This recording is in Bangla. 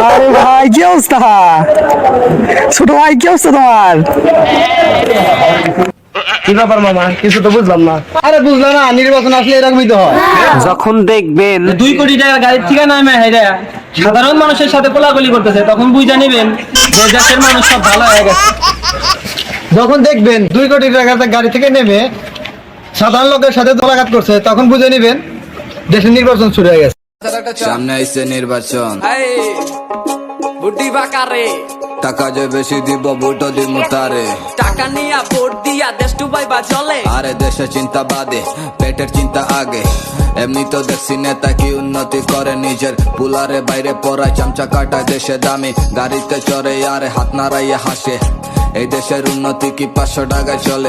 আরে ভাই কি অবস্থা? ছোট ভাই কি অবস্থা তোমার? কি ব্যাপার মামা, কিছু তো বুঝলাম না। আরে বুঝলাম না, নির্বাচন আসলে এরকমই তো হয়। যখন দেখবেন 2 কোটি টাকার গাড়ির থেকে নামে হেরা সাধারণ মানুষের সাথে কোলাকুলি করতেছে, তখন বুঝা নেবেন যে দেশের মানুষ সব ভালো হয়ে গেছে। যখন দেখবেন 2 কোটি টাকার গাড়ি থেকে নেমে সাধারণ লোকের সাথে দলাঘাত করছে, তখন বুঝে নেবেন দেশের নির্বাচন শুরু হয়ে গেছে। সামনে আইছে নির্বাচন, বুদ্ধি বাকারে টাকা যে বেশি দিব ভোট দিব তারে। টাকা নিয়া ভোট দিয়া দেশ ডুবাইবা চলে। আরে দেশের চিন্তা বাদে পেটের চিন্তা আগে। এমনি তো দেখছি নেতা কি উন্নতি করে, নিজের পুলারে বাইরে পড়ায় চামচা কাটায় দেশে দামি গাড়িতে চড়ে, আরে হাত নাড়াইয়া হাসে। এই দেশের উন্নতি কি 500 টাকায় চলে?